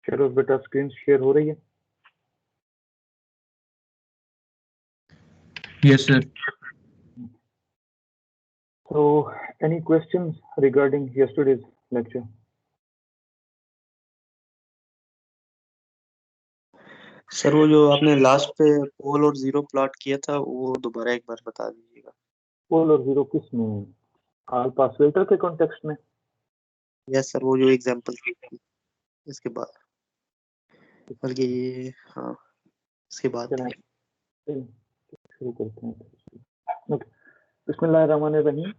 चलो बेटा screen share हो रही है? Yes, sir. So any questions regarding yesterday's lecture? Sir वो जो आपने लास्ट पे पोल और जीरो प्लॉट किया था वो दोबारा एक बार बता दीजिएगा। पोल और जीरो किस में? ऑल पास फिल्टर के कॉन्टेक्स्ट में? यस सर, वो जो एग्जांपल इसके बाद, बल्कि ये हाँ इसके बाद चलें शुरू करते हैं। Okay. Bismillahirrahmanirrahim.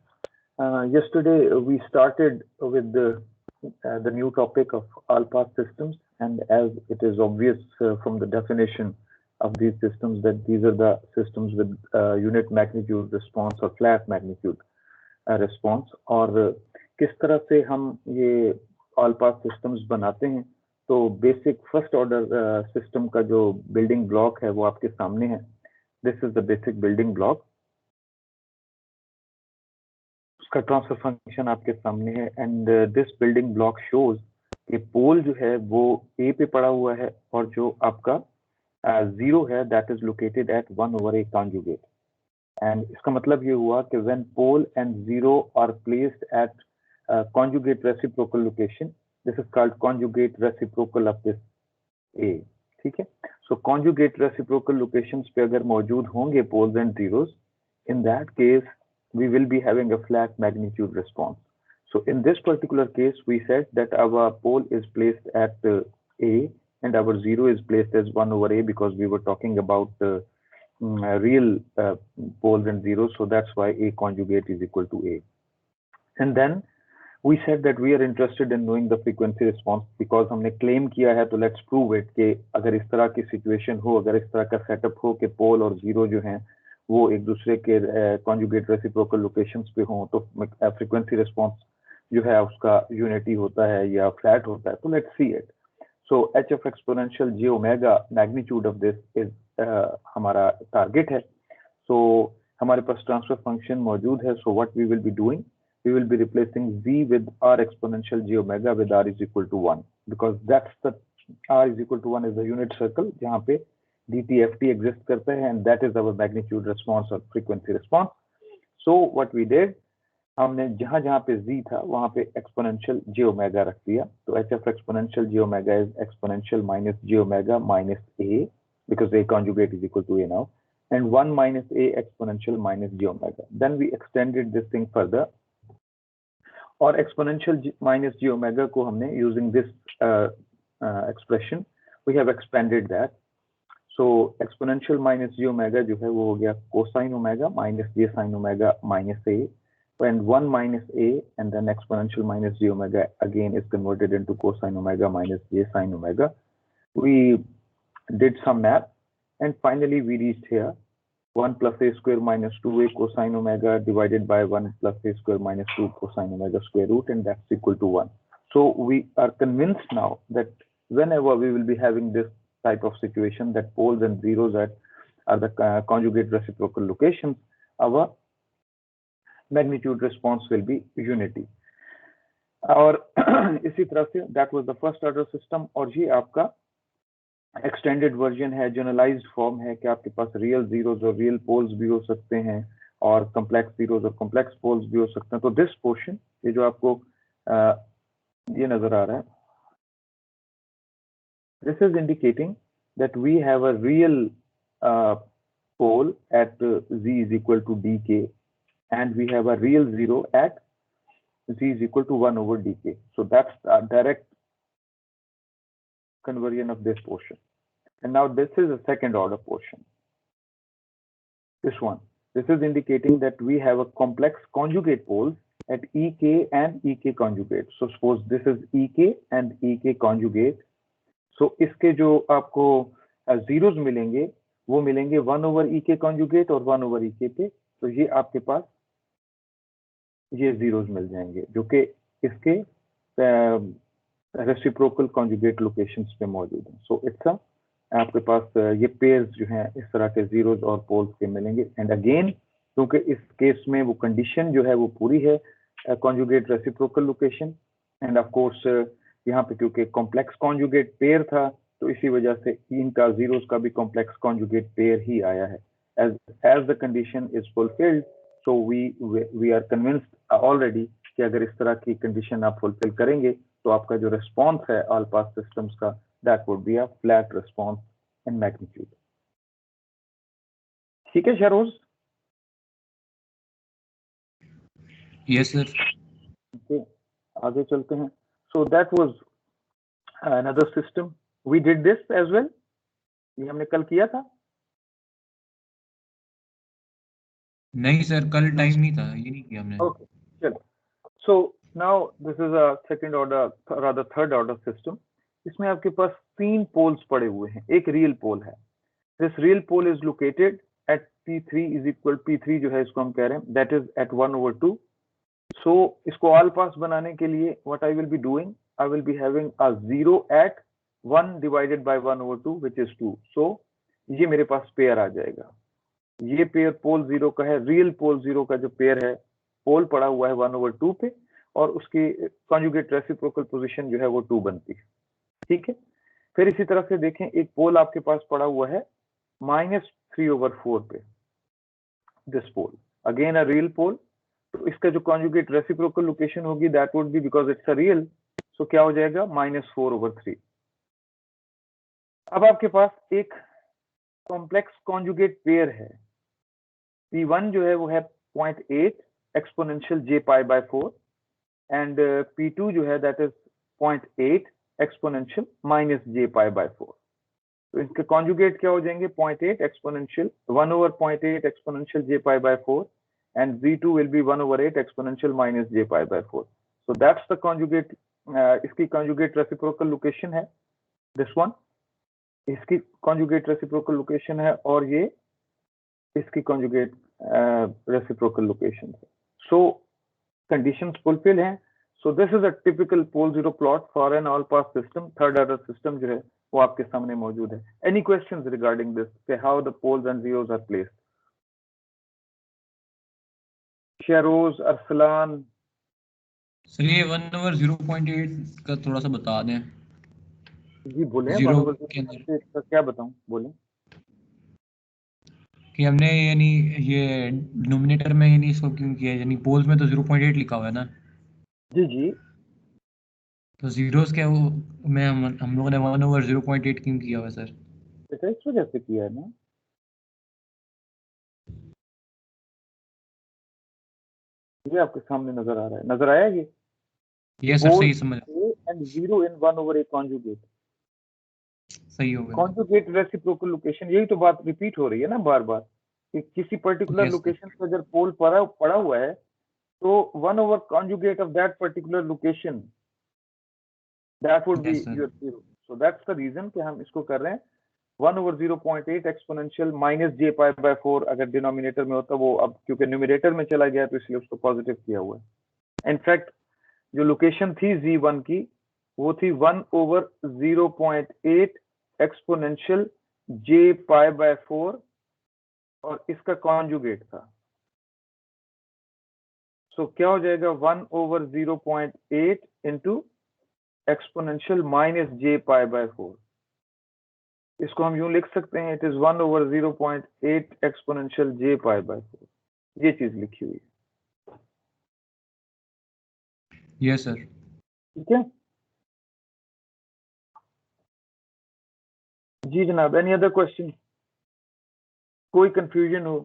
Yesterday we started with the new topic of all path systems, and as it is obvious from the definition of these systems that these are the systems with unit magnitude response or flat magnitude response. और किस तरह से हम ये all path systems बनाते हैं, तो basic first order system का जो बिल्डिंग ब्लॉक है वो आपके सामने है. This is the basic building block. उसका ट्रांसफर फंक्शन आपके सामने है, and this building block shows कि पोल जो है वो ए पे पड़ा हुआ है और जो आपका जीरो है that is located at 1/a conjugate. And इसका मतलब ये हुआ कि when pole and zero are placed at conjugate reciprocal location, this is called conjugate reciprocal of this A. ठीक है. सो कॉन्जुगेट रेसिप्रोकल लोकेशंस पे अगर मौजूद होंगे poles and zeros, in that case we will be having a flat magnitude response. So in this particular case we said that our pole is placed at A and our zero is placed as 1/a because we were talking about real poles and zeros, so that's why A conjugate is equal to A. And then we said that we are interested in knowing the frequency response because हमने claim किया है, तो let's prove it कि अगर इस तरह की situation हो, अगर इस तरह का setup हो कि pole और zero जो हैं वो एक दूसरे के conjugate reciprocal locations पे हों, तो frequency response जो है उसका unity होता है या flat होता है. तो let's see it. So h of exponential j omega magnitude of this is हमारा target है. So हमारे पास transfer function मौजूद है. So what we will be doing, we will be replacing z with r exponential j omega with r is equal to 1 because that's the r is equal to 1 is the unit circle जहाँ पे dtft exist करते हैं, and that is our magnitude response or frequency response. So what we did, हमने जहाँ जहाँ पे z था वहाँ पे exponential j omega रख दिया. तो h of exponential j omega is exponential minus j omega minus a because a conjugate is equal to a now, and 1 minus a exponential minus j omega. Then we extended this thing further, और exponential minus G omega को हमने using this expression we have expanded that. So exponential minus G omega जो है वो हो गया cosine omega minus J sine omega minus A, and 1 minus a and then exponential minus j omega again is converted into cosine omega minus j sine omega. We did some math and finally we reached here 1 plus a square minus 2a cosine omega divided by 1 plus a square minus 2 cosine omega square root, and that's equal to 1. So we are convinced now that whenever we will be having this type of situation that poles and zeros are the conjugate reciprocal locations, our magnitude response will be unity. और इसी तरह से that was the first order system, और ये आपका extended version है, generalised form है कि आपके पास रियल जीरोस और रियल पोल्स भी हो सकते हैं और कॉम्प्लेक्स जीरोस और कॉम्प्लेक्स पोल्स भी हो सकते हैं. तो दिस पोर्शन, ये जो आपको ये नजर आ रहा है, this is indicating that we have a real pole at z is equal to dk and we have a real zero at z is equal to 1 over dk. So that's a direct conversion of this portion. And now this is a second order portion. This one, this is indicating that we have a complex conjugate poles at ek and ek conjugate. So suppose this is ek and ek conjugate. So इसके जो आपको zeros मिलेंगे वो मिलेंगे 1 over ek conjugate और 1 over ek पे. तो ये आपके पास ये zeros मिल जाएंगे जो कि इसके रेसिप्रोकल कॉन्जुगेट लोकेशंस पे मौजूद हैं. सो इट्स आपके पास ये पेयर्स जो हैं इस तरह के जीरोस और पोल्स के मिलेंगे. एंड अगेन क्योंकि इस केस में वो कंडीशन जो है वो पूरी है, conjugate reciprocal location, end of course यहाँ पे क्योंकि कॉम्प्लेक्स कॉन्जुगेट पेयर था तो इसी वजह से इनका जीरोस का भी कॉम्प्लेक्स कॉन्जुगेट पेयर ही आया है. as the condition is fulfilled, so we are convinced already कि अगर इस तरह की कंडीशन आप फुलफिल करेंगे तो आपका जो रिस्पॉन्स है ऑल पास सिस्टम्स का that would be a flat response in magnitude. ठीक है शहरोज? Yes sir. ओके, आगे चलते हैं. So that was another system. We did this as well. ये हमने कल किया था. नहीं सर, कल टाइम नहीं था, ये नहीं किया हमने. ओके, चलो. So now this is a second order, rather third order system. इसमें आपके पास 3 poles पड़े हुए हैं. एक real pole है. This real pole is located at P3 is equal P3 जो है इसको हम कह रहे हैं that is at 1/2. So इसको all pass बनाने के लिए what I will be doing, I will be having a 0 at 1 divided by 1/2 which is 2. So ये मेरे पास पेयर आ जाएगा. ये पेयर पोल 0 का है. रियल पोल 0 का जो पेयर है पोल पड़ा हुआ है 1/2 पे और उसकी कॉन्जुगेट रेसिप्रोकल पोजीशन जो है वो 2 बनती है. ठीक है. फिर इसी तरह से देखें एक पोल आपके पास पड़ा हुआ है -3/4 पे. This pole again a real pole. तो इसका जो कॉन्जुगेट रेसिप्रोकल लोकेशन होगी that would be because it's a real, so क्या हो जाएगा -4/3. अब आपके पास एक कॉम्प्लेक्स कॉन्जुगेट पेयर है. P1 जो है वो है 0.8 exponential j pi by 4 and P2 जो है that is 0.8 exponential -j pi by 4. तो इसके कॉन्जुगेट क्या हो जाएंगे 0.8 exponential 1/0.8 exponential j pi by 4 and V2 will be 1/8 exponential minus j pi by 4. So that's the conjugate. इसकी conjugate reciprocal location है this one. इसकी conjugate reciprocal location है और ये इसकी conjugate reciprocal location है. So conditions fulfill हैं. So this is a typical pole zero plot for an all pass system. Third order system जो है वो आपके सामने मौजूद है. Any questions regarding this? How the poles and zeros are placed? Sheroz, Arsalan. Sir ये 1/0.8 का थोड़ा सा बता दें. जी बोले. 0 का क्या बताऊं? बोले कि हमने यानी ये डिनोमिनेटर में यानी इसको क्यों किया है, यानी पोल्स में तो 0.8 लिखा हुआ है ना. जी जी. तो जीरोस क्या वो में हम लोगों ने 1/0.8 क्यों किया हुआ है सर? बेटा इस वजह से किया है ना. ये आपके सामने नजर आ रहा है. नजर आया ये? ये सर सही समझ. And 0 in 1/a conjugate. सही हो गया. Conjugate reciprocal location. यही तो बात रिपीट हो रही है ना बार बार कि किसी पर्टिकुलर लोकेशन पर अगर पोल पड़ा हुआ है तो 1/conjugate of that particular location that would be your 0. So that's the reason कि हम इसको कर रहे हैं 1/0.8 एक्सपोनेंशियल -j pi by 4. अगर डिनोमिनेटर में होता वो अब क्योंकि न्यूमरेटर में चला गया तो इसलिए उसको पॉजिटिव किया हुआ है. इनफैक्ट जो लोकेशन थी Z1 की वो थी 1/0.8 एक्सपोनेंशियल j pi by 4 और इसका कॉन्जुगेट था. सो क्या हो जाएगा 1/0.8 into exponential -j pi by 4. इसको हम यूं लिख सकते हैं it is 1/0.8 exponential j pi by 4. ये चीज लिखी हुई है. Yes sir. ठीक है जी जनाब. Any other question? कोई कंफ्यूजन हो?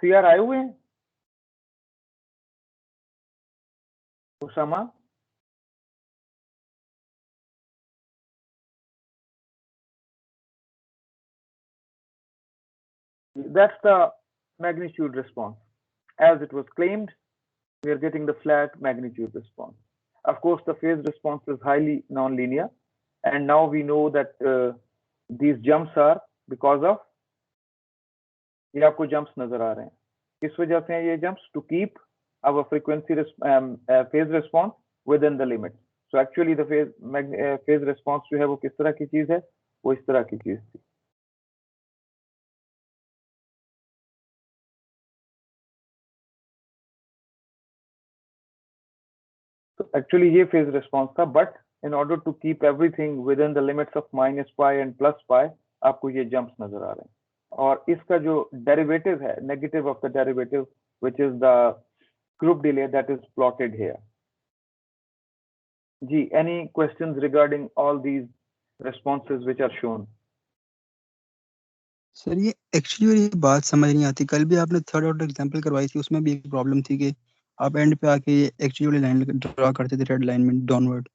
सीआर आए हुए हैं? Usama? That's the magnitude response. As it was claimed, we are getting the flat magnitude response. Of course, the phase response is highly nonlinear, and now we know that these jumps are because of ये आपको jumps नजर आ रहे हैं. किस वजह से हैं ये jumps? To keep our frequency phase response within the limit. So actually the phase response जो है वो किस तरह की चीज है? वो इस तरह की चीज थी. तो एक्चुअली ये फेज रिस्पॉन्स था, but in order to keep everything within the limits of -π and +π आपको ये जंप्स नजर आ रहे हैं। और इसका जो डेरिवेटिव है, negative of the derivative which is the group delay, that is plotted here. जी, any questions regarding all these responses which are shown? Sir ये एक्चुअली ये बात समझ नहीं आती, कल भी आपने थर्ड ऑर्डर एग्जांपल करवाई थी, उसमें भी एक प्रॉब्लम थी कि आप एंड पे आके ये एक्चुअली लाइन ड्रा करते थे रेड लाइन में डाउनवर्ड।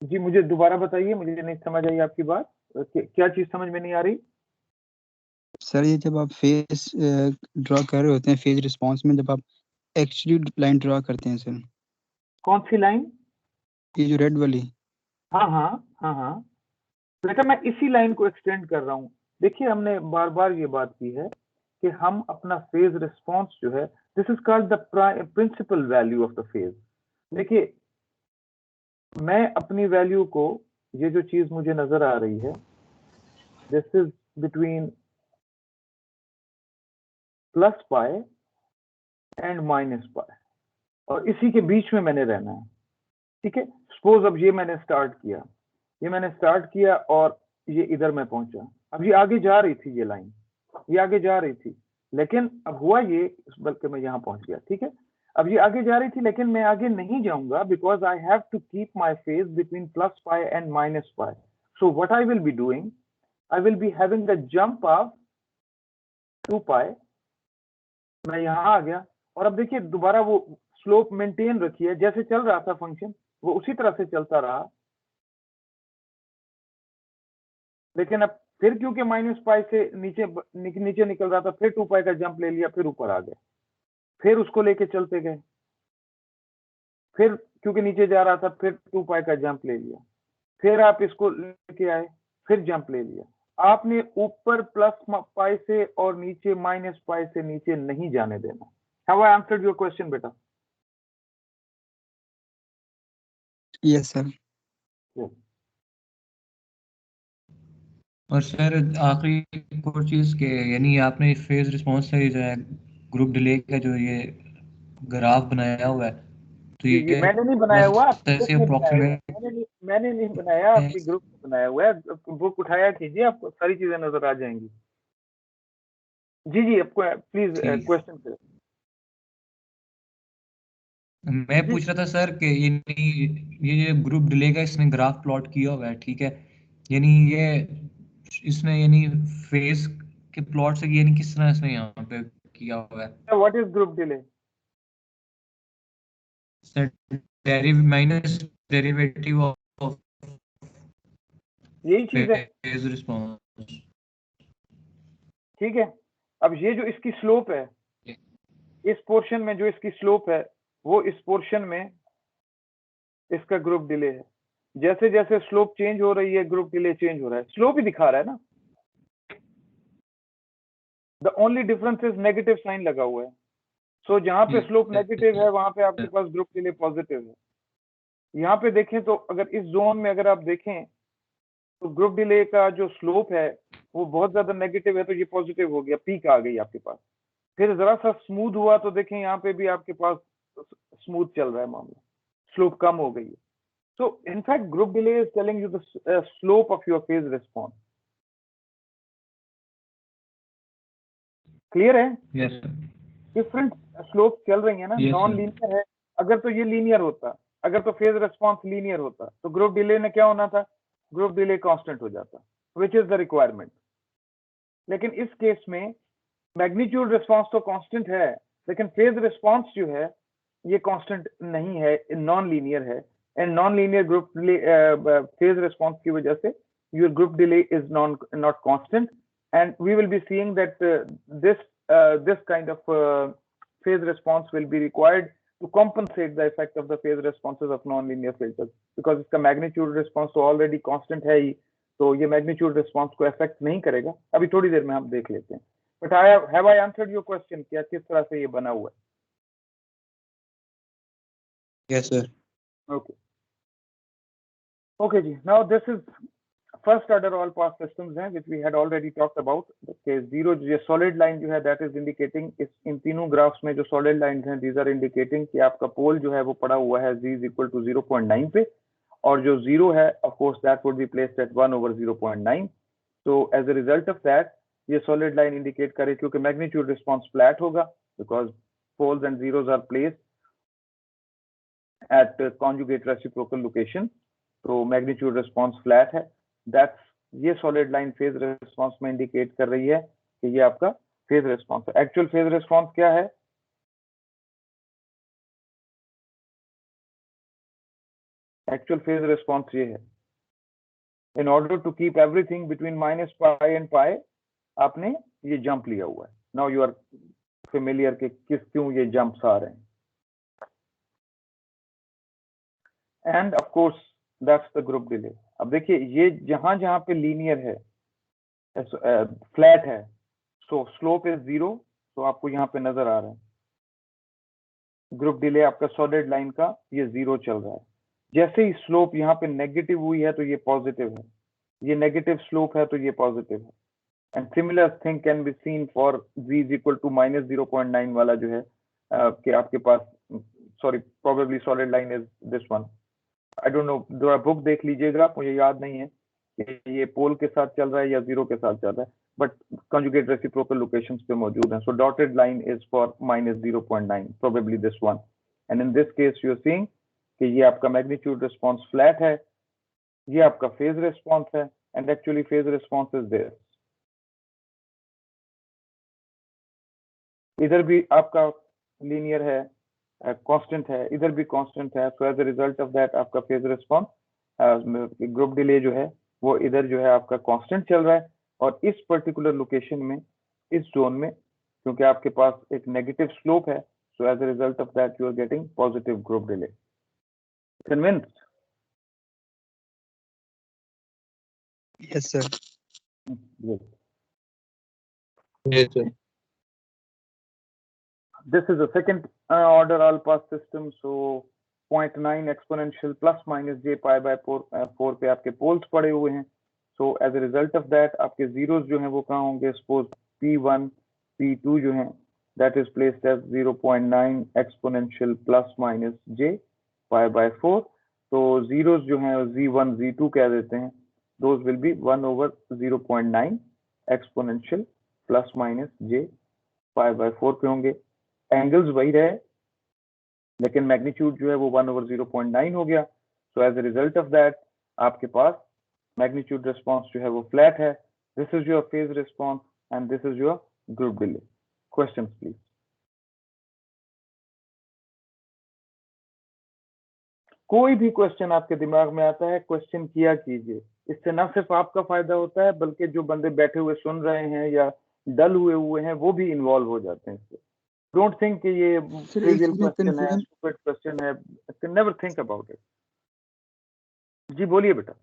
जी, मुझे दोबारा बताइए, मुझे नहीं समझ आई आपकी बात। क्या चीज समझ में नहीं आ रही? सर ये जब आप फेज ड्रा कर रहे होते हैं फेज रिस्पांस में, जब आप एक्चुअली लाइन ड्रा करते हैं सर, कौन सी लाइन? ये जो रेड वाली। हाँ हाँ हाँ हाँ बेटा, मैं इसी लाइन को एक्सटेंड कर रहा हूँ। देखिए, हमने बार बार ये बात की है कि हम अपना फेज रिस्पॉन्स जो है, this is called the principal value of the phase. देखिए, मैं अपनी वैल्यू को, ये जो चीज मुझे नजर आ रही है, दिस इज बिटवीन +π एंड -π, और इसी के बीच में मैंने रहना है। ठीक है, सपोज अब ये मैंने स्टार्ट किया और ये इधर मैं पहुंचा। अब ये आगे जा रही थी, ये लाइन ये आगे जा रही थी, लेकिन अब हुआ ये, बल्कि मैं यहाँ पहुंच गया। ठीक है, अब ये आगे जा रही थी, लेकिन मैं आगे नहीं जाऊंगा, because I have to keep my phase between +π and -π। So what I will be doing, I will be having the jump of 2π। मैं यहाँ आ गया, और अब देखिए दोबारा वो स्लोप मेंटेन रखी है, जैसे चल रहा था फंक्शन वो उसी तरह से चलता रहा। लेकिन अब फिर क्योंकि -π से नीचे निकल रहा था, फिर 2π का जंप ले लिया, फिर ऊपर आ गया, फिर उसको लेके चलते गए, फिर क्योंकि नीचे जा रहा था, फिर 2π का जंप ले लिया, फिर आप इसको लेके आए, फिर जंप ले लिया। आपने ऊपर +π से और नीचे -π से नीचे नहीं जाने देना। Have I answered your question बेटा? Yes sir. और सर आखिरी एक और चीज़ के, यानी आपने फेज रिस्पॉन्स से जो है ग्रुप डिले का जो ये ग्राफ बनाया हुआ है, तो ये मैंने नहीं बनाया हुआ, से अप्रोक्सीमेट मैंने नहीं बनाया, आपके ग्रुप ने बनाया हुआ है। बुक उठाया कीजिए, आपको सारी चीजें नजर आ जाएंगी। जी जी, आपको प्लीज क्वेश्चन करें। मैं पूछ रहा था सर कि ये ग्रुप डिले का इसने ग्राफ प्लॉट किया हुआ है, ठीक है, यानी ये इसने यानी फेज के प्लॉट से यानी किस तरह इसने यहाँ पे किया हुआ है? What is group delay? Minus derivative of यही चीज है, फेज रिस्पॉन्स। ठीक है। अब ये जो इसकी स्लोप है, इस पोर्शन में जो इसकी स्लोप है, वो इस पोर्शन में इसका ग्रुप डिले है। जैसे जैसे स्लोप चेंज हो रही है, ग्रुप डिले चेंज हो रहा है। स्लोप ही दिखा रहा है ना, the only difference is negative sign लगा हुआ है। सो जहां पे स्लोप नेगेटिव है, वहां पे आपके पास ग्रुप डिले पॉजिटिव है। यहाँ पे देखें तो अगर इस जोन में अगर आप देखें तो ग्रुप डिले का जो स्लोप है वो बहुत ज्यादा नेगेटिव है, तो ये पॉजिटिव हो गया, पीक आ गई आपके पास। फिर जरा सा स्मूथ हुआ तो देखें यहाँ पे भी आपके पास स्मूथ चल रहा है मामला, स्लोप कम हो गई है। So in fact, group delay is telling you the slope of your phase response. Clear है? Yes sir. Different slopes चल रही है ना, Yes, नॉन लीनियर है। अगर तो ये लीनियर होता, अगर तो फेज रिस्पॉन्स लीनियर होता, तो ग्रुप डिले ने क्या होना था? ग्रुप डिले कांस्टेंट हो जाता, विच इज द रिक्वायरमेंट। लेकिन इस केस में मैग्नीट्यूड रिस्पॉन्स तो कांस्टेंट है, लेकिन फेज रिस्पॉन्स जो है ये कांस्टेंट नहीं है, नॉन लीनियर है। And non linear group delay phase response की वजह से your group delay is not constant, and we will be seeing that this kind of phase response will be required to compensate the effect of the phase responses of non-linear filters, because इसका magnitude response तो already constant है ही, तो ये magnitude response को affect नहीं करेगा। अभी थोड़ी देर में हम देख लेते हैं। But have I answered your question? क्या किस तरह से ये बना हुआ है? Yes sir. Okay. Okay जी, now this is first order all pass systems हैं which we had already talked about कि जीरो जो सॉलिड लाइन जो है दैट इज इंडिकेटिंग इन तीनों ग्राफ्स में जो सॉलिड लाइंस हैं दीज आर इंडिकेटिंग कि आपका पोल जो है वो पड़ा हुआ है z इज इक्वल टू 0.9 पे, और जो जीरो है of course that would be placed at 1/0.9. So as a result of that, ये solid line indicate करे क्योंकि magnitude response flat होगा because poles and zeros are placed at conjugate reciprocal location. So magnitude response flat है. That's ये solid line phase response में indicate कर रही है कि ये आपका phase response है. Actual phase response क्या है? Actual phase response ये है. In order to keep everything between -pi and pi, आपने ये जंप लिया हुआ है. Now you are familiar कि क्यों ये जंप्स आ रहे हैं. And of course that's the group delay. अब देखिए ये जहां पे लीनियर है, फ्लैट है, so slope is 0, तो आपको यहाँ पे नजर आ रहा है ग्रुप डिले आपका सॉलिड लाइन का ये 0 चल रहा है. जैसे ही स्लोप यहाँ पे नेगेटिव हुई है तो ये पॉजिटिव है, ये नेगेटिव स्लोप है तो ये पॉजिटिव है. And similar thing can be seen for z is equal to -0.9 वाला जो है कि आपके पास, sorry probably solid line is this one. I don't know, थोड़ा बुक देख लीजिएगा, मुझे याद नहीं है कि ये पोल के साथ चल रहा है या जीरो के साथ चल रहा है, बट कंजुगेट रेसिप्रोकल लोकेशंस पे मौजूद है. So dotted line is for -0.9, probably this one. And in this case you are seeing कि ये आपका मैग्नीट्यूड रिस्पांस फ्लैट है, ये आपका फेज रिस्पांस है, and actually phase response is there. इधर भी आपका लीनियर है, कांस्टेंट है, इधर भी कांस्टेंट है. So as a result of that आपका फेज रिस्पांस ग्रुप डिले जो है वो इधर जो है आपका कांस्टेंट चल रहा है, और इस पर्टिकुलर लोकेशन में, इस जोन में, क्योंकि आपके पास एक नेगेटिव स्लोप है, so as a result of that you are getting positive group delay. Convinced? Yes, sir. Yes. Yes, sir. This is a second order all pass system, so 0.9 exponential plus minus j pi by 4 पे आपके poles पड़े हुए हैं. So as a result of that आपके zeros जो हैं वो कहाँ होंगे? Suppose p1 p2 जो हैं that is placed as 0.9 exponential plus minus j pi by 4. तो zeros जो हैं z1 z2 कह देते हैं, those will be 1/0.9 exponential plus minus j pi by 4 पे होंगे. एंगल्स वही रहे लेकिन मैग्नीट्यूड जो है वो 1/0.9 हो गया. So as a result of that आपके पास मैग्नीट्यूड रिस्पांस जो है वो फ्लैट है. This is your phase response and this is your group delay. Questions please. कोई भी क्वेश्चन आपके दिमाग में आता है, क्वेश्चन किया कीजिए. इससे ना सिर्फ आपका फायदा होता है बल्कि जो बंदे बैठे हुए सुन रहे हैं या डल हुए हैं वो भी इन्वॉल्व हो जाते हैं इससे. Don't think कि ये trivial question है, stupid question है. Can never think about it. जी बोलिए बेटा.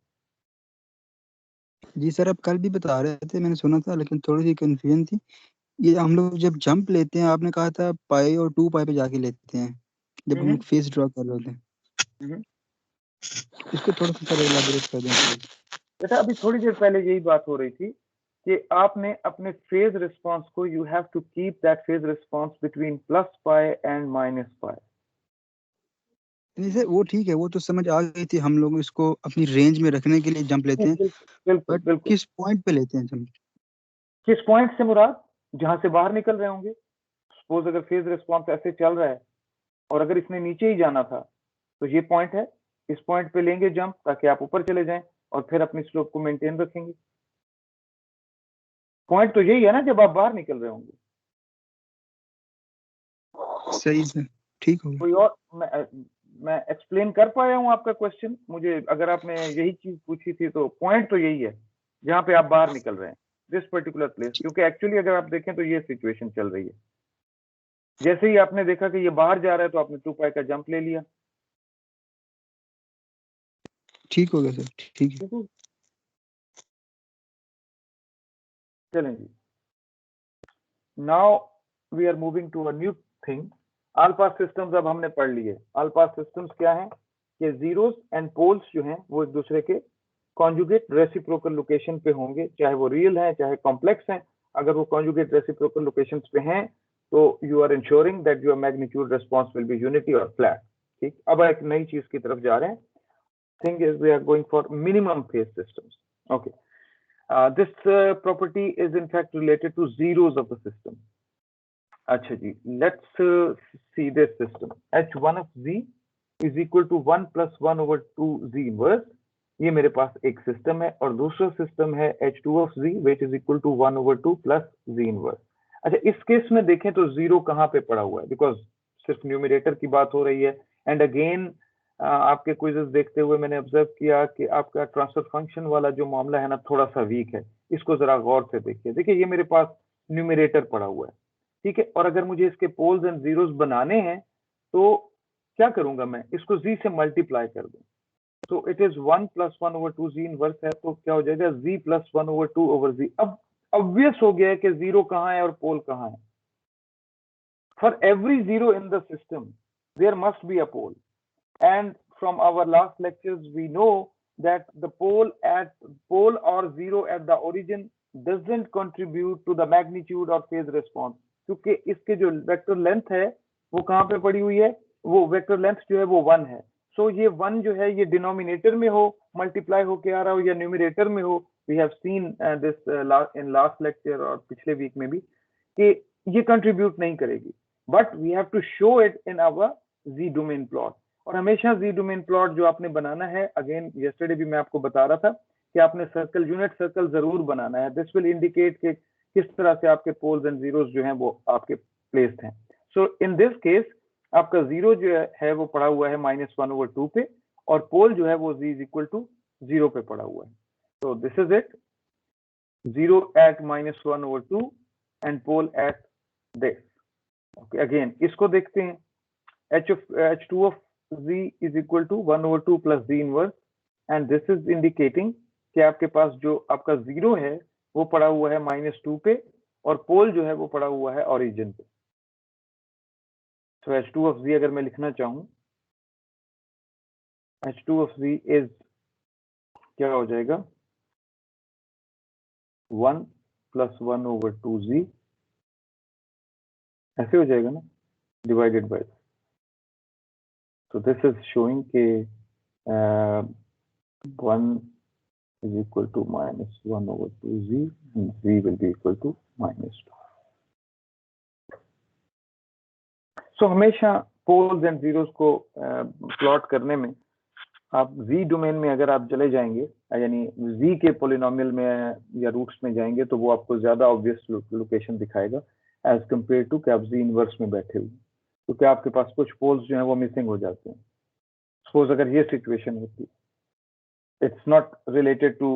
जी सर, आप कल भी बता रहे थे, मैंने सुना था, लेकिन थोड़ी सी कंफ्यूजन थी. ये हम लोग जब जंप लेते हैं, आपने कहा था पाई और 2 पाई पे जाके लेते हैं जब हम लोग फेस ड्रॉ कर रहे थे. इसको थोड़ा सा सर एलाबोरेट कर दें बेटा. अभी थोड़ी देर पहले यही बात हो रही थी कि आपने अपने फेज रिस्पांस को, you have to keep that phase response between plus pi and minus pi. नहीं सर, वो ठीक है, वो तो समझ आ गई थी. हम लोग इसको अपनी रेंज में रखने के लिए जंप लेते हैं. बिल्कुल बिल्कुल. किस पॉइंट पे लेते हैं जंप? किस पॉइंट से मुराद? जहां से बाहर निकल रहे होंगे. सपोज अगर फेज रिस्पांस ऐसे चल रहा है और अगर इसने नीचे ही जाना था तो ये पॉइंट है, इस पॉइंट पे लेंगे जंप ताकि आप ऊपर चले जाएं और फिर अपनी स्लोप को मेंटेन रखेंगे. पॉइंट तो यही है ना जब आप बाहर निकल रहे होंगे. सही सर, ठीक हो. कोई और मैं एक्सप्लेन कर पाया हूँ आपका क्वेश्चन? मुझे अगर आपने यही चीज पूछी थी तो पॉइंट तो यही है जहां पे आप बाहर निकल रहे हैं, दिस पर्टिकुलर प्लेस. क्योंकि एक्चुअली अगर आप देखें तो ये सिचुएशन चल रही है. जैसे ही आपने देखा कि ये बाहर जा रहा है तो आपने 2 पाई का जंप ले लिया. ठीक हो गया सर, ठीक है. चलें जी. Now we are moving to a new thing. All pass systems अब हमने पढ़ लिए. ऑल पास सिस्टम्स क्या हैं कि जीरोस एंड पोल्स जो हैं वो एक दूसरे के कॉन्जुगेट रेसिप्रोकल लोकेशन पे होंगे, चाहे वो रियल हैं चाहे कॉम्प्लेक्स हैं। अगर वो कॉन्जुगेट रेसिप्रोकल लोकेशंस पे हैं तो you are ensuring that your magnitude response will be unity और फ्लैट। ठीक, अब एक नई चीज की तरफ जा रहे हैं। Thing is we are going for minimum phase systems. Okay, this property is in fact related to zeros of the system. अच्छा जी, let's see this system. H1 of z is equal to 1 plus 1 over 2 z inverse. ये मेरे पास एक system है और दूसरा system है H2 of z which is equal to 1 over 2 plus z inverse. अच्छा, इस केस में देखें तो जीरो कहाँ पे पड़ा हुआ है, बिकॉज सिर्फ न्यूमरेटर की बात हो रही है। एंड अगेन आपके क्विज़ेस देखते हुए मैंने ऑब्जर्व किया कि आपका ट्रांसफर फंक्शन वाला जो मामला है ना थोड़ा सा वीक है। इसको जरा गौर से देखिए। देखिए ये मेरे पास न्यूमरेटर पड़ा हुआ है, ठीक है, और अगर मुझे इसके पोल्स एंड जीरोस बनाने हैं तो क्या करूंगा मैं, इसको z से मल्टीप्लाई कर दूं। तो it is 1 plus 1 over 2 z inverse है, तो क्या हो जाएगा z plus 1 over 2 over z। अब ऑब्वियस हो गया है कि जीरो कहाँ है और पोल कहाँ है। For every zero in the system there must be a pole, and from our last lectures we know that the pole or zero at the origin doesn't contribute to the magnitude or phase response, क्योंकि इसके जो vector length है वो कहाँ पे पड़ी हुई है, वो वेक्टर लेंथ जो है वो 1 है। सो ये 1 जो है ये डिनोमिनेटर में हो मल्टीप्लाई होके आ रहा हो या न्यूमरेटर में हो, we have seen this in last lecture और पिछले वीक में भी कि ये कंट्रीब्यूट नहीं करेगी, but we have to show it in our G domain plot. और हमेशा जी डोमेन प्लॉट जो आपने बनाना है, अगेन यस्टरडे भी मैं आपको बता रहा था कि आपने सर्कल यूनिट सर्कल जरूर बनाना है। दिस विल इंडिकेट कि किस तरह से आपके पोल्स एंड जीरोस जो हैं वो आपके प्लेस्ड हैं। सो इन दिस केस आपका जीरो जो है वो पड़ा हुआ है -1 over 2 पे, और पोल जो है वो z is equal to 0 पे पड़ा हुआ है। तो this is it, 0 at -1 over 2 and pole at this। Okay, again इसको देखते हैं। H2 of z is equal to 1 over 2 plus z inverse, and this is indicating कि आपके पास जो आपका जीरो है वो पड़ा हुआ है -2 पे और पोल जो है वो पड़ा हुआ है ओरिजिन पे। So H2 of z अगर मैं लिखना चाहूँ, H2 of z is क्या हो जाएगा, 1 plus 1 over 2z, ऐसे हो जाएगा ना, divided by. So this is showing कि 1 is equal to -1 over 2z and z will be equal to -2। So हमेशा पोल्स एंड जीरोस को प्लॉट करने में आप z डोमेन में अगर आप चले जाएंगे, यानी z के पोलिनोमियल में या रूट्स में जाएंगे, तो वो आपको ज्यादा ऑब्वियस लोकेशन दिखाएगा एज कम्पेयर टू कि आप z इनवर्स में बैठे हुए, क्योंकि आपके पास कुछ पोल्स जो हैं वो मिसिंग हो जाते हैं। सपोज अगर ये सिचुएशन होती, it's not related to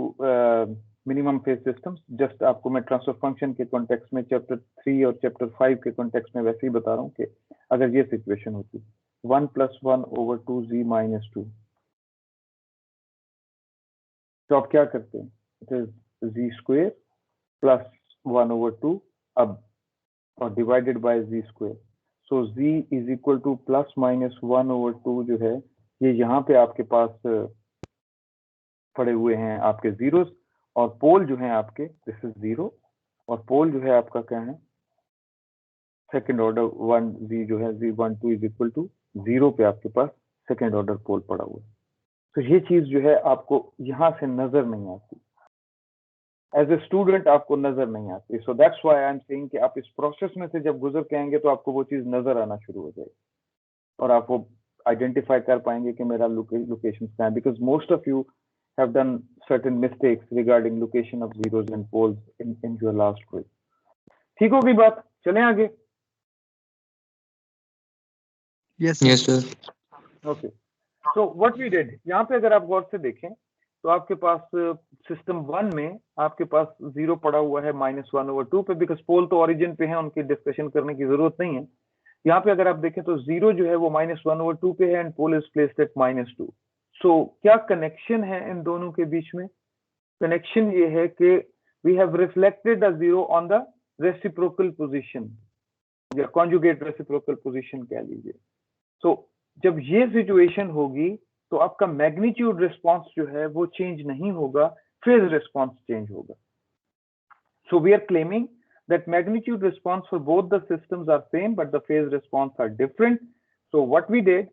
minimum phase systems, just आपको मैं ट्रांसफर फंक्शन के कॉन्टेक्स्ट में चैप्टर 3 और चैप्टर 5 के कॉन्टेक्स्ट में वैसे ही बता रहा हूँ कि अगर ये सिचुएशन होती 1 plus 1 over 2z minus 2, तो आप क्या करते हैं, it is z square plus 1 over 2 अब और divided by z square. So z is equal two plus minus 1 over 2 जो है ये यहाँ पे आपके पास पड़े हुए हैं आपके जीरोस, और पोल जो है आपके दिस इज 0, और पोल जो है आपका क्या है, सेकंड ऑर्डर 1 z जो है z12 इज इक्वल टू 0 पे आपके पास सेकंड ऑर्डर पोल पड़ा हुआ है। तो ये चीज जो है आपको यहाँ से नजर नहीं आती, एज ए स्टूडेंट आपको नजर नहीं आती। So that's why I am saying कि आप इस प्रोसेस में से जब गुजर के आएंगे तो आपको वो चीज नजर आना शुरू हो जाएगी और आप वो आइडेंटिफाई कर पाएंगे कि मेरा लोकेशन क्या है, because most of you have done certain mistakes regarding location of zeros and poles in your last quiz. ठीक होगी बात, चलें आगे। Yes sir. Okay, so what we did, यहाँ पे अगर आप गौर से देखें तो आपके पास सिस्टम 1 में आपके पास जीरो पड़ा हुआ है -1 over 2 पे, बिकॉज पोल तो ओरिजिन पे है, उनकी डिस्कशन करने की जरूरत नहीं है। यहाँ पे अगर आप देखें तो जीरो जो है वो -1 over 2 पे है and pole is placed at -2। So क्या कनेक्शन है इन दोनों के बीच में? कनेक्शन ये है कि we have reflected the zero on the reciprocal position या कॉन्जुगेट रेसिप्रोकल पोजीशन कह लीजिए। सो जब ये सिचुएशन होगी तो आपका मैग्नीट्यूड रिस्पॉन्स जो है वो चेंज नहीं होगा, फेज रिस्पॉन्स चेंज होगा. So we are claiming that magnitude response for both the systems are same, but the phase response are different. So what we did,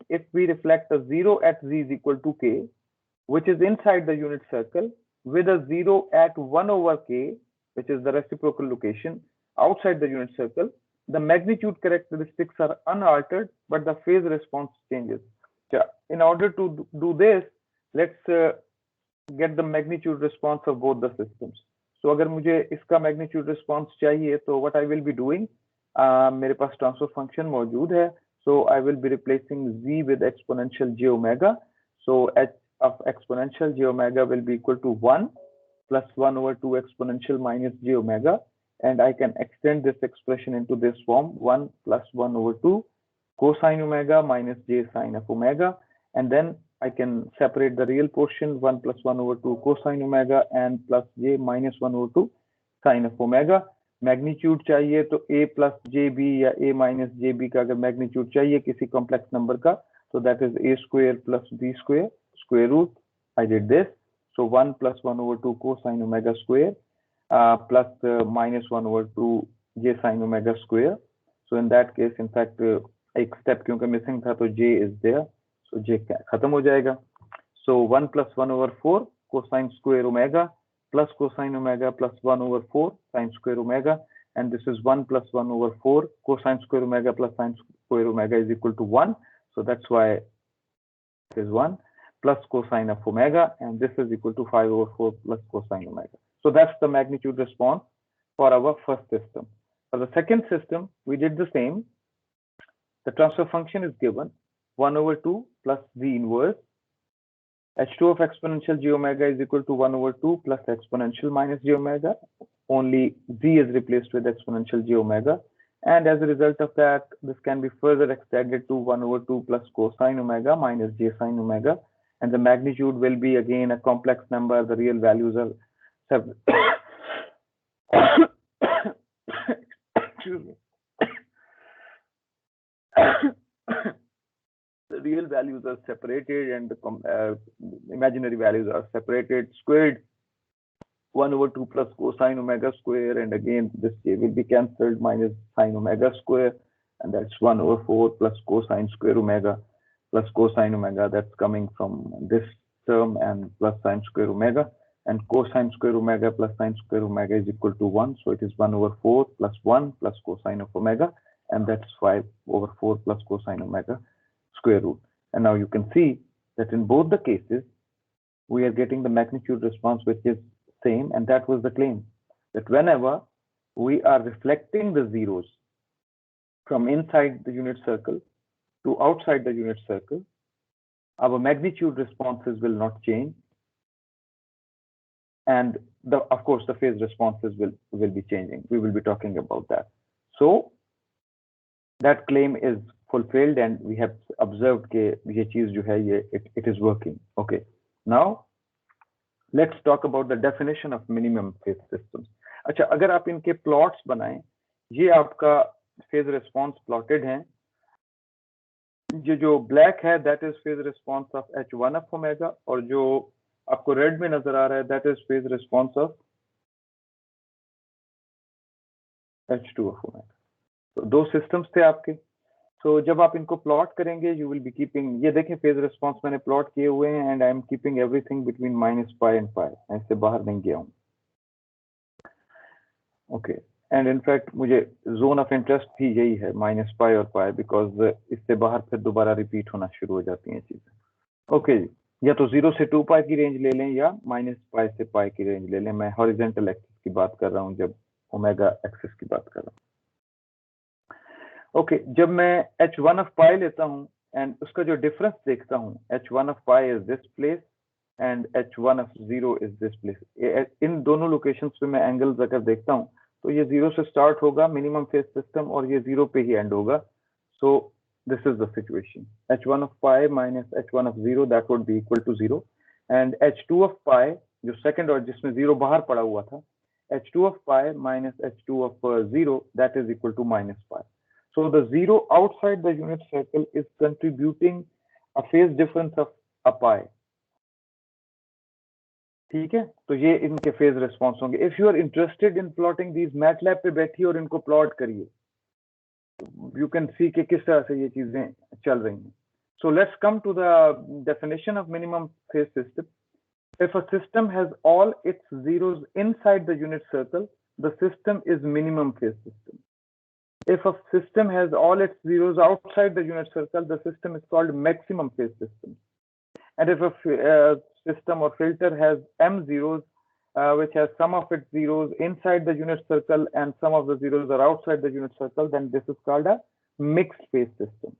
if we reflect a 0 at z is equal to k, which is inside the unit circle, with a 0 at 1 over k, which is the reciprocal location outside the unit circle, the magnitude characteristics are unaltered, but the phase response changes. In order to do this, let's get the magnitude response of both the systems. So अगर मुझे इसका magnitude response चाहिए तो what I will be doing, मेरे पास transfer function मौजूद है, so I will be replacing z with exponential j omega. So h of exponential j omega will be equal to 1 plus 1 over 2 exponential minus j omega, and I can extend this expression into this form, 1 plus 1 over 2 cosine omega minus j sine of omega, and then I can separate the real portion, 1 plus 1 over 2 cosine omega and plus j minus 1 over 2 sine of omega. Magnitude चाहिए तो a plus jb या a minus jb का अगर magnitude चाहिए किसी complex number का, so that is a square plus b square, square root. I did this. So 1 plus 1 over 2 cosine omega square plus minus 1 over 2 j sine omega square. So in that case, in fact, एक step क्योंकि missing था तो j is there. So j खत्म हो जाएगा. So 1 plus 1 over 4 cosine square omega plus cosine omega plus 1 over 4 sine square omega, and this is 1 plus 1 over 4 cosine square omega plus sine square omega is equal to 1. So that's why it is 1 plus cosine of omega, and this is equal to 5 over 4 plus cosine omega. So that's the magnitude response for our first system. For the second system, we did the same. The transfer function is given 1 over 2 plus z inverse. H2 of exponential j omega is equal to 1 over 2 plus exponential minus j omega. Only z is replaced with exponential j omega. And as a result of that, this can be further extended to 1 over 2 plus cosine omega minus j sine omega. And the magnitude will be again a complex number. The real values are excuse me. The real values are separated and the imaginary values are separated, squared 1 over 2 plus cosine omega square, and again this j will be cancelled, minus sine omega square, and that's 1 over 4 plus cosine square omega plus cosine omega, that's coming from this term, and plus sine square omega, and cosine square omega plus sine square omega is equal to 1, so it is 1 over 4 plus 1 plus cosine of omega, and that's 5 over 4 plus cosine omega square root. And now you can see that in both the cases we are getting the magnitude response which is same, and that was the claim, that whenever we are reflecting the zeros from inside the unit circle to outside the unit circle, our magnitude responses will not change, and of course the phase responses will be changing. We will be talking about that. So that claim is fulfilled, and we have observed that ये चीज जो है ये it is working. Okay, now let's talk about the definition of minimum phase systems. अच्छा, अगर आप इनके plots बनाएं, ये आपका phase response plotted हैं. जो black है that is phase response of H1 of omega, और जो आपको red में नजर आ रहा है that is phase response of H2 of omega. तो दो systems थे आपके. So जब आप इनको प्लॉट करेंगे, you will be keeping, ये देखें फेज रिस्पॉन्स मैंने प्लॉट किए हुए हैं, and I am keeping everything between minus pi and pi. मैं इससे बाहर नहीं गया हूँ. ओके, एंड इनफैक्ट मुझे जोन ऑफ इंटरेस्ट भी यही है, माइनस पाई और पाई, बिकॉज इससे बाहर फिर दोबारा रिपीट होना शुरू हो जाती हैं चीजें. ओके, या तो 0 से 2 पाई की रेंज ले लें या माइनस पाई से पाई की रेंज ले लें. मैं हॉरिजॉन्टल एक्सिस की बात कर रहा हूँ जब ओमेगा एक्सिस की बात कर रहा हूँ. ओके, जब मैं h1 ऑफ पाई लेता हूँ एंड उसका जो डिफरेंस देखता हूँ, h1 of pi is this place and h1 of 0 is this place. इन दोनों लोकेशंस पे मैं एंगल्स अगर देखता हूँ तो ये 0 से स्टार्ट होगा मिनिमम फेज सिस्टम, और ये 0 पे ही एंड होगा. So this is the situation. h1 of pi minus h1 of 0 that would be equal to 0, and h2 of pi जो सेकंड और जिसमें 0 बाहर पड़ा हुआ था, h2 of pi minus h2 of 0 that is equal to minus pi. So the 0 outside the unit circle is contributing a phase difference of a pi. ठीक है, तो ये इनके फेज रिस्पॉन्स होंगे. If you are interested in plotting these, MATLAB पे बैठिए और इनको प्लॉट करिए. यू कैन सी कि किस तरह से ये चीजें चल रही हैं. So let's come to the definition of minimum phase system. If a system has all its zeros inside the unit circle, the system is minimum phase system. If a system has all its zeros outside the unit circle, the system is called maximum phase system. And if a system or filter has m zeros, which has some of its zeros inside the unit circle and some of the zeros are outside the unit circle, then this is called a mixed phase system.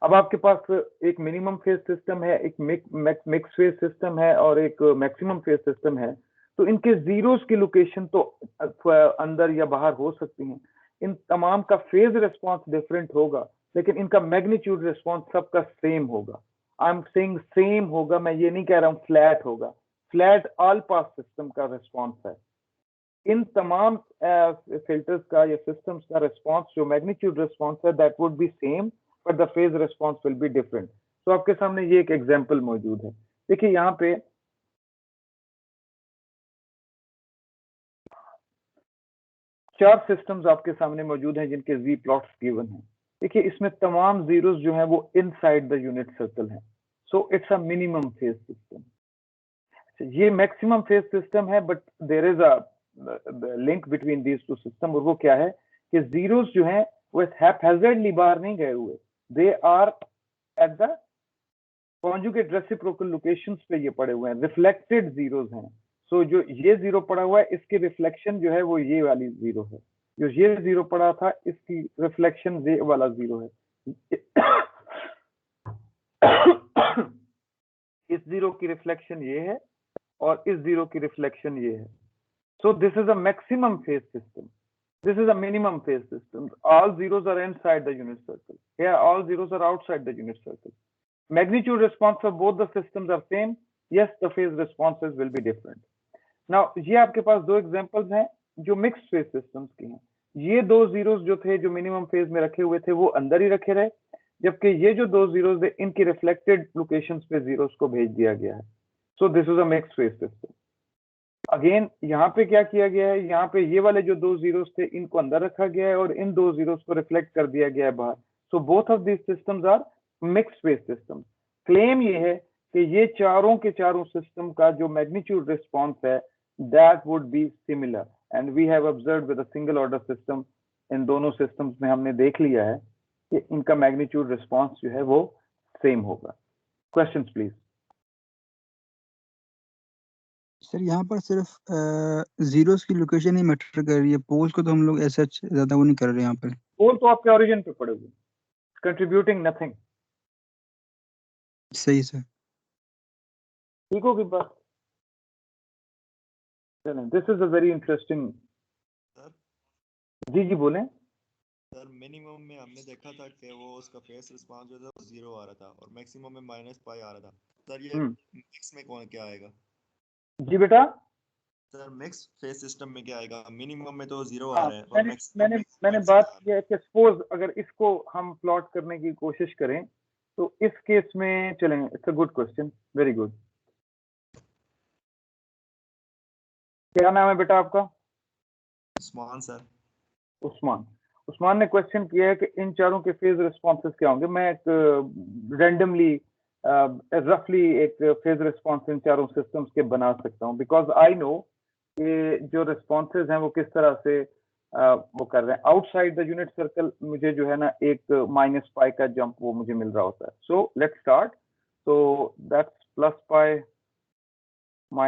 अब आपके पास एक minimum phase system है, एक mix phase system है और एक maximum phase system है. तो इनके जीरोस की लोकेशन तो अंदर या बाहर हो सकती हैं. इन तमाम का फेज रिस्पांस डिफरेंट होगा, लेकिन इनका मैग्नीट्यूड रिस्पांस सबका सेम होगा. आई एम सेइंग सेम होगा, मैं ये नहीं कह रहा हूँ फ्लैट होगा. फ्लैट ऑल पास सिस्टम का रिस्पांस है. इन तमाम फिल्टर्स का या सिस्टम्स का रिस्पांस जो मैग्नीट्यूड रिस्पांस है that would B same, but the phase response will be different. तो आपके सामने ये एक एग्जांपल मौजूद है. देखिए यहाँ पे चार सिस्टम्स आपके सामने मौजूद हैं जिनके जी प्लॉट्स गिवन हैं. देखिए इसमें तमाम जीरोस जो हैं वो इनसाइड द यूनिट सर्कल हैं. So it's a minimum phase system. ये मैक्सिमम फेज सिस्टम है, but there is a link between these two system. और वो क्या है कि जीरोस जो हैं वो हैphazardly बाहर नहीं गए हुए. They are at the conjugate reciprocal locations पे ये पड़े हुए हैं. रिफ्लेक्टेड जीरोस हैं. सो जो ये जीरो पड़ा हुआ है इसके रिफ्लेक्शन जो है वो ये वाली जीरो है. जो ये जीरो पड़ा था इसकी रिफ्लेक्शन ये वाला जीरो है. इस जीरो की रिफ्लेक्शन ये है और इस जीरो की रिफ्लेक्शन ये है. सो this is a maximum phase system. This is a minimum phase system. All zeros are inside the unit circle. Here, all zeros are outside the unit circle. Magnitude response of both the systems are same. Yes, the phase responses will be different. Now, ये आपके पास दो examples हैं जो mixed phase systems की हैं. ये दो zeros जो थे जो minimum phase में रखे हुए थे वो अंदर ही रखे रहे, जबकि ये जो दो zeros थे इनकी reflected locations पे zeros को भेज दिया गया है. So this is a mixed phase system. Again यहाँ पे क्या किया गया है, यहाँ पे ये वाले जो दो जीरोस थे इनको अंदर रखा गया है और इन दो जीरोस को रिफ्लेक्ट कर दिया गया है बाहर. So both of these systems are mixed phase system. Claim ये है कि ये चारों के चारों सिस्टम का जो मैग्नीट्यूड रिस्पांस है that would be similar. And we have observed with a single order system. इन दोनों सिस्टम्स में हमने देख लिया है कि इनका मैग्नीट्यूड रिस्पांस जो है वो सेम होगा. Questions please. सर यहाँ पर सिर्फ जीरोस की लोकेशन ही मैटर कर रही है. पोल्स को तो हम लोग ऐसा ज्यादा वो नहीं कर रहे यहाँ पर. पोल तो आपके ओरिजिन पे पड़े हुए, कंट्रीब्यूटिंग नथिंग. सही सर. ठीक होगी बात. चलें, this is a very interesting. जी जी बोलें. सर मिनिमम में हमने देखा था कि वो उसका फेस रिस्पांस जो था वो 0 आ रहा था और मैक्सिमम में -π आ रहा था. सर ये मिक्स में कौन क्या आएगा? जी बेटा. सर मिक्स फेस सिस्टम में क्या आएगा? मिनिमम में तो 0 आ रहा है और मैंने बात की है कि सपोज अगर इसको हम प्लॉट करने की कोशिश करें तो इस केस में चलें. It's a good question, very good. क्या नाम है बेटा आपका? उस्मान सर. उस्मान. उस्मान ने क्वेश्चन किया है कि इन चारों के फेज रिस्पॉन्सेस क्या होंगे. मैं एक रैंडमली रफली एक फेज रिस्पॉन्स इन चारों सिस्टम्स के बना सकता हूँ, बिकॉज आई नो कि जो रिस्पॉन्सेज हैं वो किस तरह से वो कर रहे हैं. आउटसाइड द यूनिट सर्कल मुझे जो है ना एक -π का जंप वो मुझे मिल रहा होता है. So let's start. So that's +π, -π,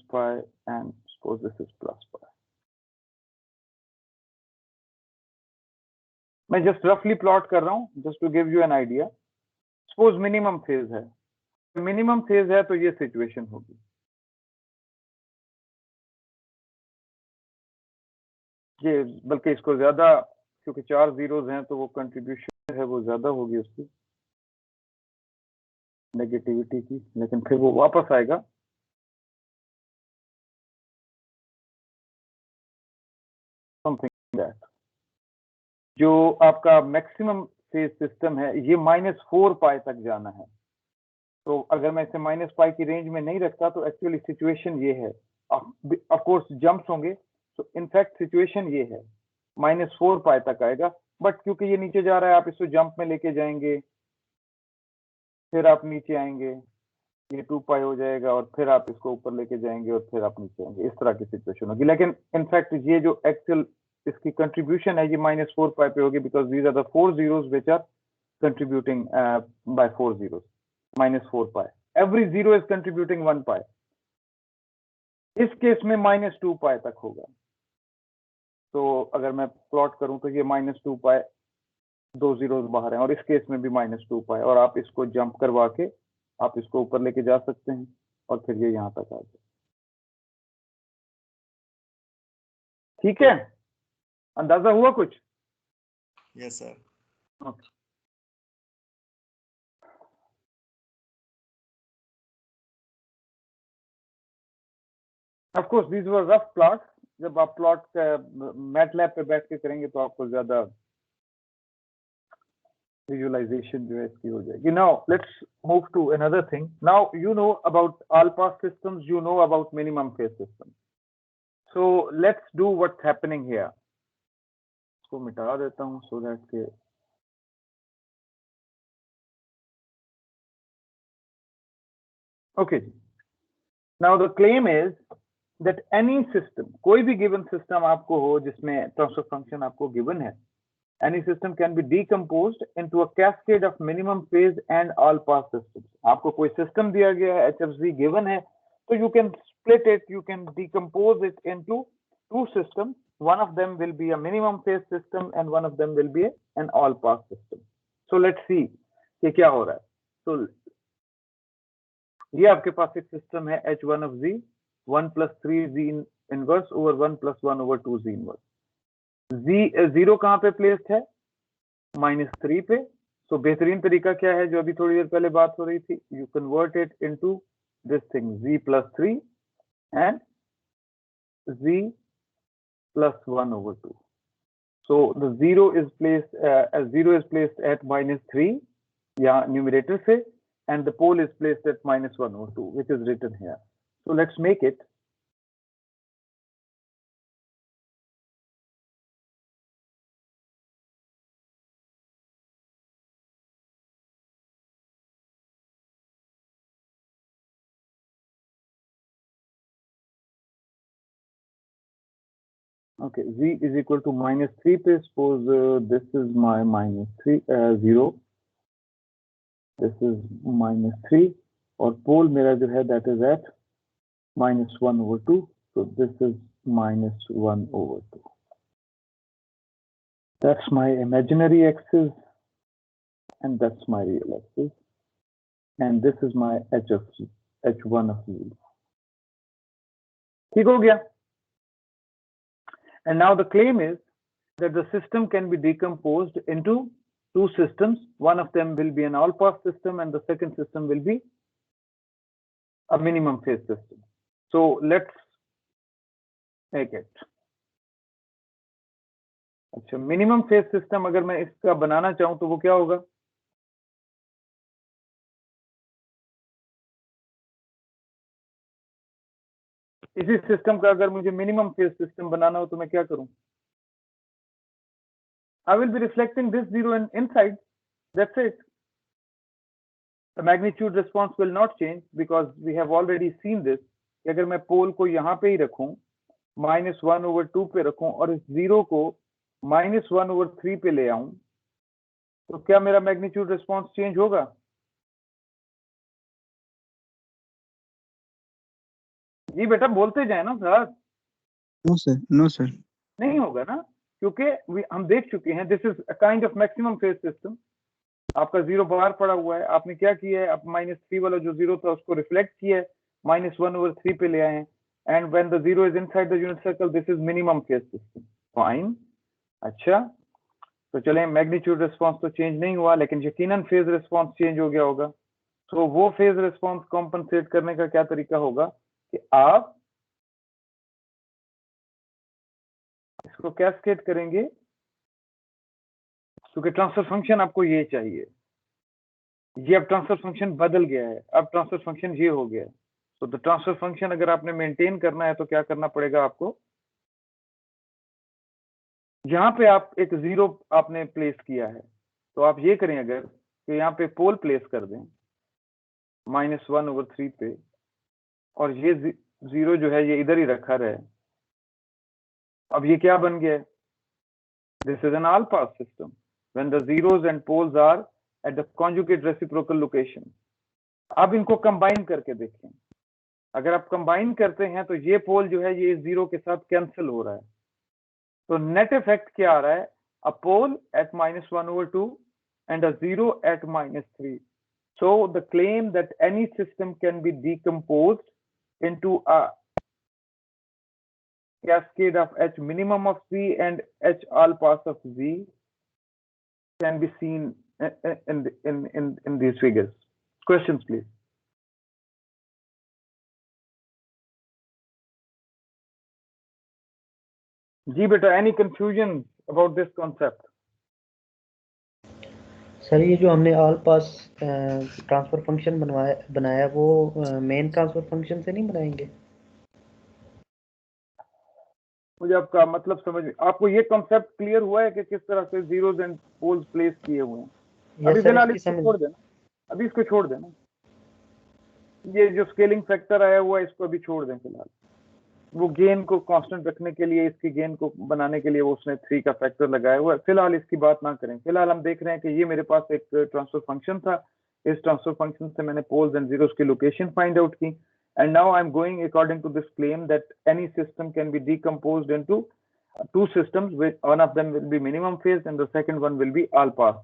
-π and suppose this is +π. मैं जस्ट रफली प्लॉट कर रहा हूँ just to give you an idea. Suppose minimum phase है. मिनिमम फेज है तो ये सिचुएशन होगी. ये बल्कि इसको ज्यादा, क्योंकि 4 जीरोस हैं तो वो कंट्रीब्यूशन है वो ज्यादा होगी उसकी नेगेटिविटी की, लेकिन फिर वो वापस आएगा. Something that. जो आपका मैक्सिमम फेज सिस्टम है, ये -4 पाई तक जाना है। तो अगर मैं इसे -पाई की रेंज में नहीं रखता तो एक्चुअली सिचुएशन ये है, ऑफ कोर्स जंप्स होंगे, तो इनफैक्ट सिचुएशन ये है -4 पाई तक आएगा। बट क्योंकि ये नीचे जा रहा है, आप इसको जंप में लेके जाएंगे, फिर आप नीचे आएंगे, ये 2 पाई हो जाएगा, और फिर आप इसको ऊपर लेके जाएंगे और फिर आप नीचे आएंगे, इस तरह की सिचुएशन होगी। लेकिन इनफैक्ट ये जो एक्चुअल इसकी कंट्रीब्यूशन है ये -4 पाई पे होगी, because these are the 4 zeros which are contributing by 4 zeros, -4 pi. Every zero is contributing 1 pi. इस केस में -2 पाई तक होगा। तो अगर मैं प्लॉट करूं तो ये -2 पाई, 2 zeros बाहर हैं, और इस केस में भी -2 पाई, और आप इसको जंप करवा के आप इसको ऊपर लेके जा सकते हैं और फिर ये यहां तक आ जाए। ठीक है, अंदाजा हुआ कुछ? Yes sir. Okay, of course these were rough plot. जब आप प्लॉट मैटलैब पे बैठ के करेंगे तो आपको ज्यादा विजुअलाइजेशन जो है इसकी हो जाएगी। Now let's move to another thing. Now you know about all pass systems, you know about minimum phase system. So let's do what's happening here. इसको मिटा देता हूं सो दैट के okay. Now the claim is that any system, कोई भी given system आपको हो जिसमें ट्रांसफर फंक्शन आपको गिवन है, any system can be decomposed into a cascade of minimum phase and all pass systems. आपको कोई सिस्टम दिया गया है, HFZ given है, तो you can split it, you can decompose it into two systems. One of them will be a minimum phase system and one of them will be an all pass system. So let's see कि क्या हो रहा है। So ये आपके पास एक system है H1 of Z, 1 plus 3 Z inverse over 1 plus 1 over 2 Z inverse. Zero कहाँ पे प्लेस्ड है? -3 पे। तो बेहतरीन तरीका क्या है जो अभी थोड़ी देर पहले बात हो रही थी, you convert it into this thing z+3 and z+1/2. so the zero is placed at -3 या न्यूमरेटर से, and the pole is placed at -1/2, which is written here. So let's make it okay. Z is equal to -3 पे suppose this is my -3 0, this is -3, और पोल मेरा जो है that is at -1/2, so this is -1/2. That's my imaginary axis and that's my real axis, and this is my H1 of Z. ठीक हो गया? And now the claim is that the system can be decomposed into two systems. One of them will be an all pass system and the second system will be a minimum phase system. So let's make it. अच्छा, minimum phase system अगर मैं इसका बनाना चाहूं तो वो क्या होगा? इसी सिस्टम का अगर मुझे मिनिमम फेज सिस्टम बनाना हो तो मैं क्या करूं? I will be reflecting this zero inside. That's it. The magnitude response will not change because we have already seen this. अगर मैं पोल को यहाँ पे ही रखूं, -1/2 पे रखूं और इस जीरो को -1/3 पे ले आऊं, तो क्या मेरा मैग्नीट्यूड रिस्पॉन्स चेंज होगा? जी बेटा बोलते जाए ना sir. No sir, no sir, नहीं होगा ना, क्योंकि हम देख चुके हैं this is a kind of maximum phase system. आपका जीरो बाहर पड़ा हुआ है, आपने क्या किया है, आप -3 वाला जो जीरो था उसको रिफ्लेक्ट किया है, -1/3 पे ले आए हैं, and when the zero is inside the unit circle this is minimum phase system. Fine, अच्छा, तो चलें, मैग्नीट्यूड रिस्पॉन्स तो चेंज नहीं हुआ लेकिन यकीनन फेज रिस्पॉन्स चेंज हो गया होगा। तो वो फेज रिस्पॉन्स कॉम्पनसेट करने का क्या तरीका होगा कि आप इसको कैस्केड करेंगे क्योंकि ट्रांसफर फंक्शन आपको ये चाहिए। ये अब ट्रांसफर फंक्शन बदल गया है, अब ट्रांसफर फंक्शन ये हो गया है। तो द ट्रांसफर फंक्शन अगर आपने मेंटेन करना है तो क्या करना पड़ेगा आपको, यहाँ पे आप एक 0 आपने प्लेस किया है, तो आप ये करें अगर तो यहाँ पे पोल प्लेस कर दें -1/3 पे, और ये 0 जो है ये इधर ही रखा रहे। अब ये क्या बन गया है, this is an all pass system when the zeros and poles are at the conjugate reciprocal location. अब इनको कंबाइन करके देखें, अगर आप कंबाइन करते हैं तो ये पोल जो है ये 0 के साथ कैंसिल हो रहा है, तो नेट इफेक्ट क्या आ रहा है, a pole at -1/2 and a 0 at -3. So the claim that any system can be decomposed into a cascade of H minimum of Z and H all pass of Z can be seen in these figures. Questions, please. जी बेटा, any confusion about this concept? Sir ये जो हमने all pass transfer function बनाया वो main transfer function से नहीं बनाएंगे? मुझे आपका मतलब समझ में, आपको ये कॉन्सेप्ट क्लियर हुआ है कि किस तरह से जीरोस एंड पोल्स प्लेस किए हुए हैं? अभी फिलहाल इसको छोड़ देना, अभी इसको छोड़ देना, ये जो स्केलिंग फैक्टर आया हुआ है इसको अभी छोड़ दें फिलहाल। वो गेन को कांस्टेंट रखने के लिए, इसकी गेन को बनाने के लिए वो उसने 3 का फैक्टर लगाया हुआ है, फिलहाल इसकी बात ना करें। फिलहाल हम देख रहे हैं कि ये मेरे पास एक ट्रांसफर फंक्शन था, इस ट्रांसफर फंक्शन से मैंने पोल्स एंड जीरोस की लोकेशन फाइंड आउट की, and now I'm going according to this claim that any system can be decomposed into 2 systems, with one of them will be minimum phase and the second one will be all pass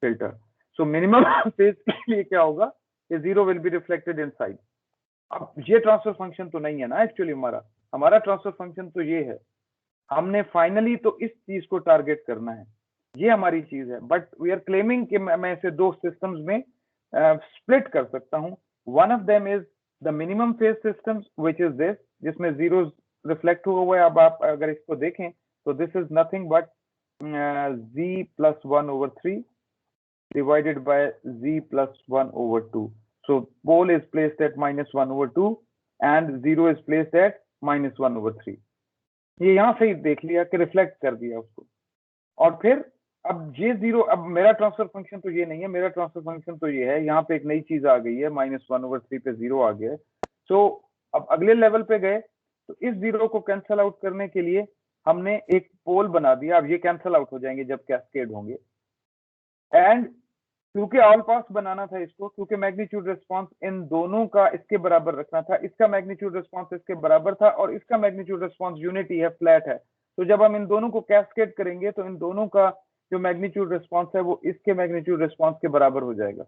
filter. So minimum phase के लिए क्या होगा, ये 0 will be reflected inside. अब ये transfer function तो नहीं है ना एक्चुअली, हमारा ट्रांसफर फंक्शन तो ये है, हमने फाइनली तो इस चीज को टारगेट करना है, ये हमारी चीज है। बट वी आर क्लेमिंग कि मैं इसे 2 सिस्टम्स में स्प्लिट कर सकता हूँ। One of them is the minimum phase systems which is this, जिसमें जीरोस रिफ्लेक्ट हुआ है। अब आप अगर इसको देखें तो this is nothing but z + 1/3 divided by z + 1/2. So pole is placed at -1/2 and 0 is placed at -1/3. ये यहाँ से ही देख लिया कि रिफ्लेक्ट कर दिया उसको। और फिर अब ये 0, अब मेरा ट्रांसफर फंक्शन तो ये नहीं है, मेरा ट्रांसफर फंक्शन तो ये है, यहाँ पे एक नई चीज आ गई है, -1/3 पे 0 आ गया है। सो अब अगले लेवल पे गए तो इस 0 को कैंसल आउट करने के लिए हमने एक पोल बना दिया। अब ये कैंसल आउट हो जाएंगे जब कैस्केड होंगे, एंड क्योंकि ऑल पास बनाना था इसको, क्योंकि मैग्नीट्यूड रिस्पांस इन दोनों का इसके बराबर रखना था, इसका मैग्नीट्यूड रिस्पांस इसके बराबर था और इसका मैग्नीट्यूड रिस्पांस यूनिटी है, फ्लैट है। तो जब हम इन दोनों को कैस्केड करेंगे तो इन दोनों का जो मैग्नीट्यूड रिस्पांस है वो इसके मैग्नीट्यूड रिस्पांस के बराबर हो जाएगा।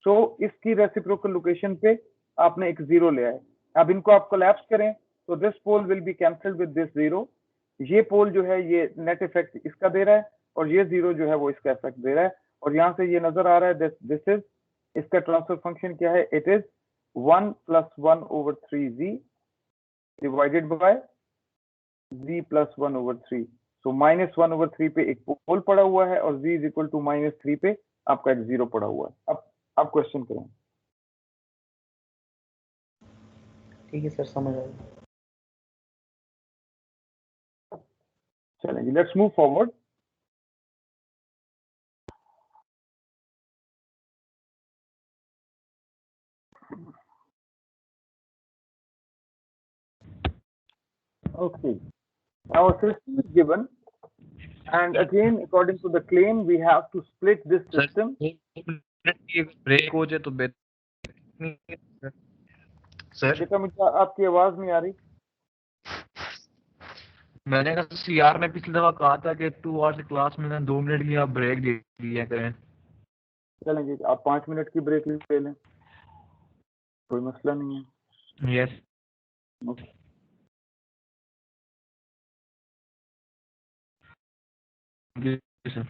सो इसकी रेसिप्रोकल लोकेशन पे आपने एक 0 ले आए। अब इनको आप कोलैप्स करें तो this pole will be cancelled with this 0। ये पोल जो है ये नेट इफेक्ट इसका दे रहा है और ये 0 जो है वो इसका इफेक्ट दे रहा है। और यहाँ से ये नजर आ रहा है दिस इज, इसका ट्रांसफर फंक्शन क्या है, it is 1 + 1/3z divided by z + 1/3। सो -1/3 पे एक पोल पड़ा हुआ है और z = -3 पे आपका एक 0 पड़ा हुआ है। अब आप क्वेश्चन करें। ठीक है सर, समझ आ गया। चलेंगे, let's move forward. Okay, our system is given, and again according to the claim we have to split this system. Break हो जाए तो बेहतर। सर बेटा मुझे आपकी आवाज नहीं आ रही। मैंने कहा यार, मैं पिछली दफा कहा था कि 2 आवर्स क्लास में 2 मिनट की आप ब्रेक दे दिया करें। चलेंगे, आप 5 मिनट की ब्रेक ले लें, कोई मसला नहीं है। Yes sir.